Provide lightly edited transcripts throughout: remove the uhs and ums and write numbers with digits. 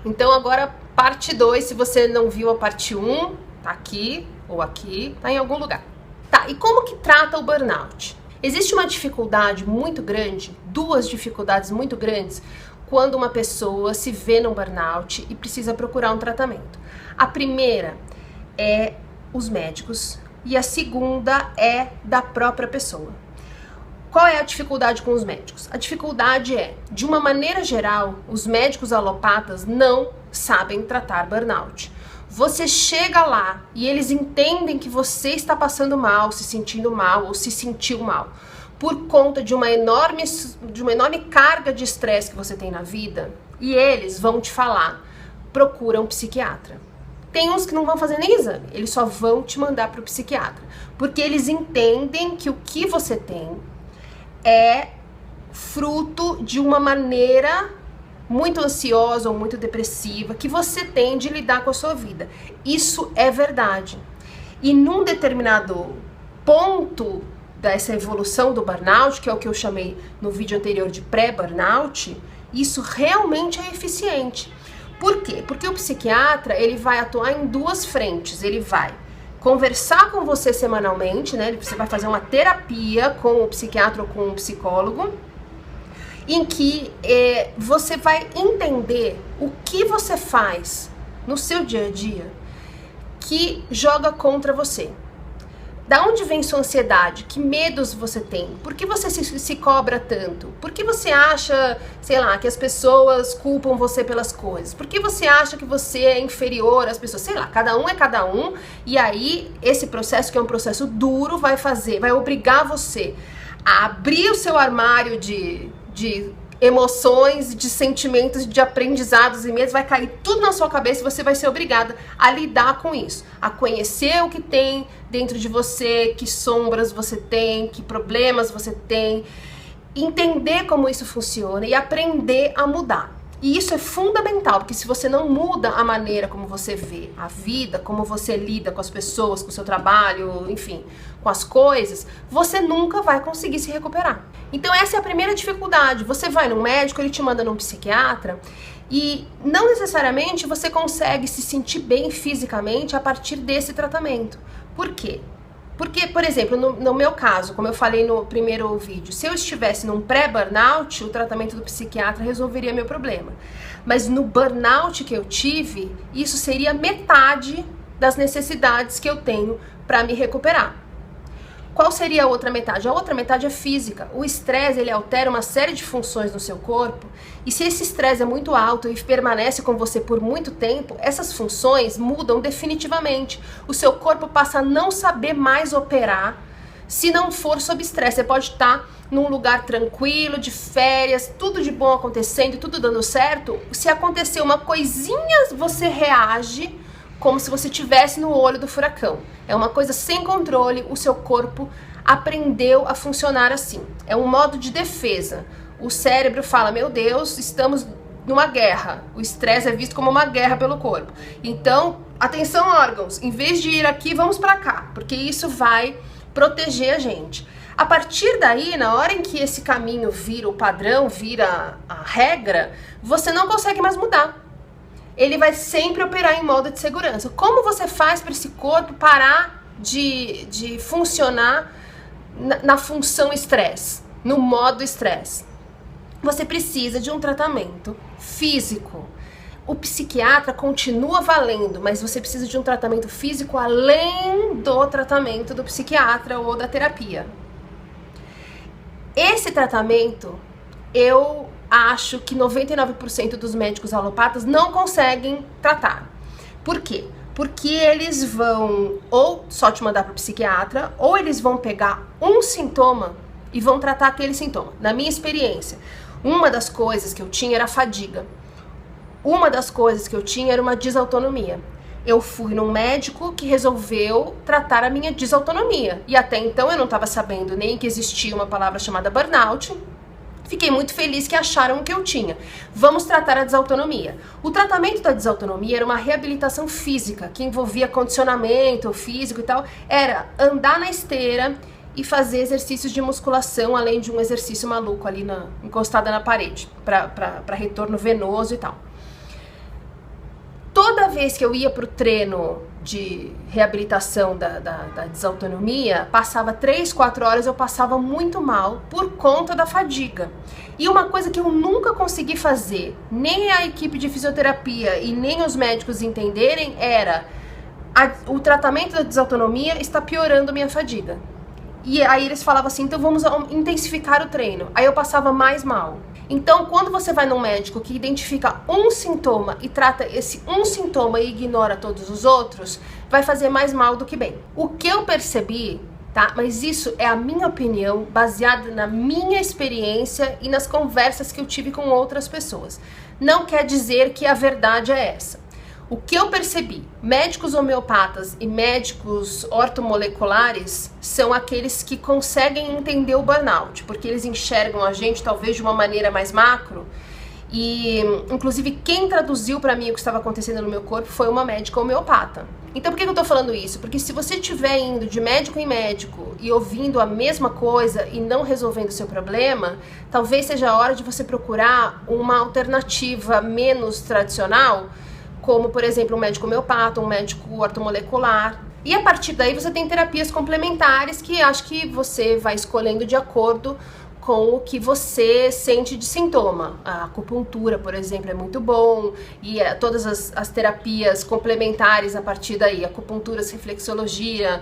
Então agora parte 2, se você não viu a parte 1, tá aqui ou aqui, tá em algum lugar. Tá, e como que trata o burnout? Existe uma dificuldade muito grande, duas dificuldades muito grandes, quando uma pessoa se vê num burnout e precisa procurar um tratamento. A primeira é os médicos e a segunda é da própria pessoa. Qual é a dificuldade com os médicos? A dificuldade é, de uma maneira geral, os médicos alopatas não sabem tratar burnout. Você chega lá e eles entendem que você está passando mal, se sentindo mal ou se sentiu mal, por conta de uma enorme carga de estresse que você tem na vida, e eles vão te falar, procura um psiquiatra. Tem uns que não vão fazer nem exame, eles só vão te mandar para o psiquiatra, porque eles entendem que o que você tem é fruto de uma maneira muito ansiosa ou muito depressiva que você tem de lidar com a sua vida. Isso é verdade. E num determinado ponto dessa evolução do burnout, que é o que eu chamei no vídeo anterior de pré-burnout, isso realmente é eficiente. Por quê? Porque o psiquiatra, ele vai atuar em duas frentes. Ele vai conversar com você semanalmente, né? Você vai fazer uma terapia com o psiquiatra ou com o psicólogo, em que você vai entender o que você faz no seu dia a dia que joga contra você. Da onde vem sua ansiedade? Que medos você tem? Por que você se cobra tanto? Por que você acha, sei lá, que as pessoas culpam você pelas coisas? Por que você acha que você é inferior às pessoas? Sei lá, cada um é cada um. E aí, esse processo, que é um processo duro, vai obrigar você a abrir o seu armário de emoções, de sentimentos, de aprendizados e medos, vai cair tudo na sua cabeça e você vai ser obrigada a lidar com isso, a conhecer o que tem dentro de você, que sombras você tem, que problemas você tem, entender como isso funciona e aprender a mudar. E isso é fundamental, porque se você não muda a maneira como você vê a vida, como você lida com as pessoas, com o seu trabalho, enfim, com as coisas, você nunca vai conseguir se recuperar. Então essa é a primeira dificuldade. Você vai num médico, ele te manda num psiquiatra e não necessariamente você consegue se sentir bem fisicamente a partir desse tratamento. Por quê? Porque, por exemplo, no meu caso, como eu falei no primeiro vídeo, se eu estivesse num pré-burnout, o tratamento do psiquiatra resolveria meu problema. Mas no burnout que eu tive, isso seria metade das necessidades que eu tenho para me recuperar. Qual seria a outra metade? A outra metade é física. O estresse, ele altera uma série de funções no seu corpo, e se esse estresse é muito alto e permanece com você por muito tempo, essas funções mudam definitivamente. O seu corpo passa a não saber mais operar se não for sob estresse. Você pode estar num lugar tranquilo, de férias, tudo de bom acontecendo, tudo dando certo. Se acontecer uma coisinha, você reage como se você estivesse no olho do furacão. É uma coisa sem controle, o seu corpo aprendeu a funcionar assim. É um modo de defesa. O cérebro fala, meu Deus, estamos numa guerra. O estresse é visto como uma guerra pelo corpo. Então, atenção órgãos, em vez de ir aqui, vamos para cá, porque isso vai proteger a gente. A partir daí, na hora em que esse caminho vira o padrão, vira a regra, você não consegue mais mudar. Ele vai sempre operar em modo de segurança. Como você faz para esse corpo parar de funcionar na função estresse, no modo estresse? Você precisa de um tratamento físico. O psiquiatra continua valendo, mas você precisa de um tratamento físico além do tratamento do psiquiatra ou da terapia. Esse tratamento, eu acho que 99% dos médicos alopatas não conseguem tratar. Por quê? Porque eles vão ou só te mandar para o psiquiatra, ou eles vão pegar um sintoma e vão tratar aquele sintoma. Na minha experiência, uma das coisas que eu tinha era a fadiga. Uma das coisas que eu tinha era uma desautonomia. Eu fui num médico que resolveu tratar a minha desautonomia. E até então eu não estava sabendo nem que existia uma palavra chamada burnout. Fiquei muito feliz que acharam o que eu tinha. Vamos tratar a desautonomia. O tratamento da desautonomia era uma reabilitação física, que envolvia condicionamento físico e tal. Era andar na esteira e fazer exercícios de musculação, além de um exercício maluco ali encostada na parede, para retorno venoso e tal. vez que eu ia pro treino de reabilitação da desautonomia, passava 3, 4 horas, eu passava muito mal por conta da fadiga. E uma coisa que eu nunca consegui fazer, nem a equipe de fisioterapia e nem os médicos entenderem, era o tratamento da desautonomia está piorando minha fadiga. E aí eles falavam assim, então vamos intensificar o treino. Aí eu passava mais mal. Então, quando você vai num médico que identifica um sintoma e trata esse um sintoma e ignora todos os outros, vai fazer mais mal do que bem. O que eu percebi, tá? Mas isso é a minha opinião, baseada na minha experiência e nas conversas que eu tive com outras pessoas. Não quer dizer que a verdade é essa. O que eu percebi, médicos homeopatas e médicos ortomoleculares são aqueles que conseguem entender o burnout, porque eles enxergam a gente talvez de uma maneira mais macro. E, inclusive, quem traduziu para mim o que estava acontecendo no meu corpo foi uma médica homeopata. Então, por que eu tô falando isso? Porque se você estiver indo de médico em médico e ouvindo a mesma coisa e não resolvendo o seu problema, talvez seja a hora de você procurar uma alternativa menos tradicional, como, por exemplo, um médico homeopata, um médico ortomolecular. E a partir daí você tem terapias complementares que acho que você vai escolhendo de acordo com o que você sente de sintoma. A acupuntura, por exemplo, é muito bom, e todas as terapias complementares a partir daí, acupuntura, reflexologia,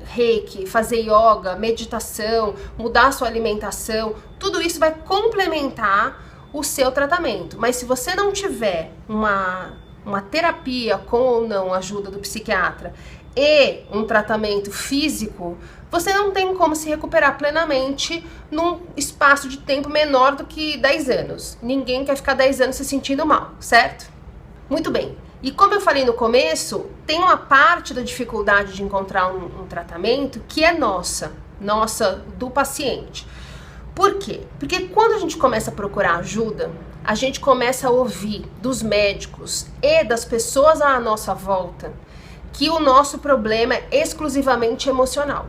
reiki, fazer yoga, meditação, mudar a sua alimentação, tudo isso vai complementar o seu tratamento. Mas se você não tiver uma terapia com ou não a ajuda do psiquiatra e um tratamento físico, você não tem como se recuperar plenamente num espaço de tempo menor do que 10 anos. Ninguém quer ficar 10 anos se sentindo mal, certo? Muito bem. E como eu falei no começo, tem uma parte da dificuldade de encontrar um tratamento que é nossa do paciente. Por quê? Porque quando a gente começa a procurar ajuda, a gente começa a ouvir dos médicos e das pessoas à nossa volta que o nosso problema é exclusivamente emocional.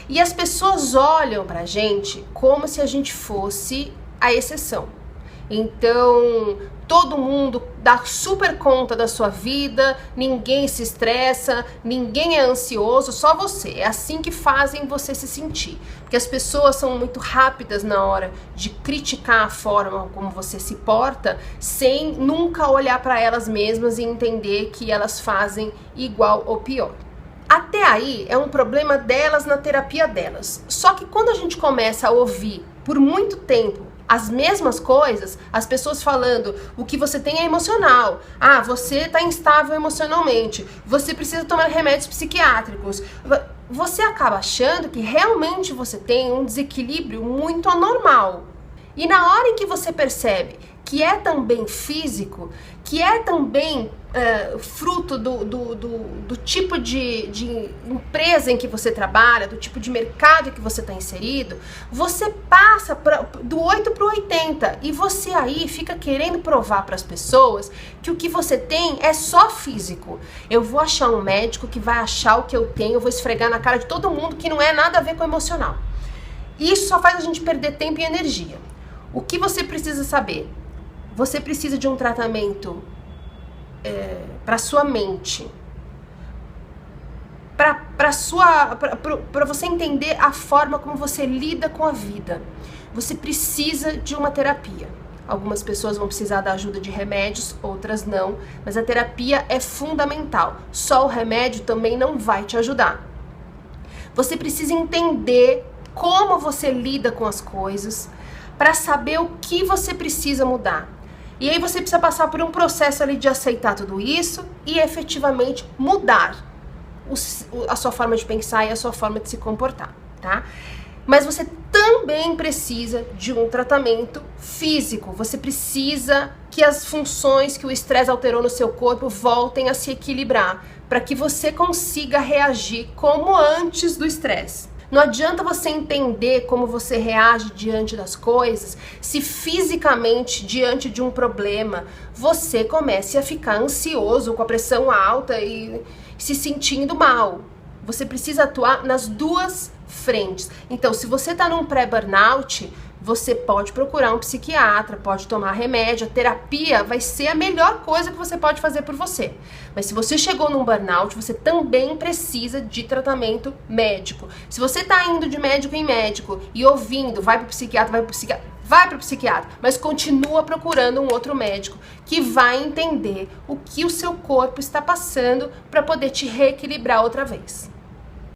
E as pessoas olham pra gente como se a gente fosse a exceção. Então, todo mundo dá super conta da sua vida, ninguém se estressa, ninguém é ansioso, só você. É assim que fazem você se sentir. Porque as pessoas são muito rápidas na hora de criticar a forma como você se porta, sem nunca olhar para elas mesmas e entender que elas fazem igual ou pior. Até aí é um problema delas na terapia delas. Só que quando a gente começa a ouvir por muito tempo as mesmas coisas, as pessoas falando, o que você tem é emocional. Ah, você tá instável emocionalmente. Você precisa tomar remédios psiquiátricos. Você acaba achando que realmente você tem um desequilíbrio muito anormal. E na hora em que você percebe que é também físico, que é também fruto do tipo de empresa em que você trabalha, do tipo de mercado em que você está inserido, você passa do 8 para o 80 e você aí fica querendo provar para as pessoas que o que você tem é só físico. Eu vou achar um médico que vai achar o que eu tenho, eu vou esfregar na cara de todo mundo que não é nada a ver com o emocional. Isso só faz a gente perder tempo e energia. O que você precisa saber? Você precisa de um tratamento para sua mente, para você entender a forma como você lida com a vida. Você precisa de uma terapia. Algumas pessoas vão precisar da ajuda de remédios, outras não, mas a terapia é fundamental. Só o remédio também não vai te ajudar. Você precisa entender como você lida com as coisas para saber o que você precisa mudar. E aí você precisa passar por um processo ali de aceitar tudo isso e efetivamente mudar a sua forma de pensar e a sua forma de se comportar, tá? Mas você também precisa de um tratamento físico. Você precisa que as funções que o estresse alterou no seu corpo voltem a se equilibrar, para que você consiga reagir como antes do estresse. Não adianta você entender como você reage diante das coisas se fisicamente, diante de um problema, você comece a ficar ansioso, com a pressão alta e se sentindo mal. Você precisa atuar nas duas frentes. Então, se você está num pré-burnout, você pode procurar um psiquiatra, pode tomar remédio, a terapia vai ser a melhor coisa que você pode fazer por você. Mas se você chegou num burnout, você também precisa de tratamento médico. Se você tá indo de médico em médico e ouvindo, vai pro psiquiatra, mas continua procurando um outro médico que vai entender o que o seu corpo está passando para poder te reequilibrar outra vez.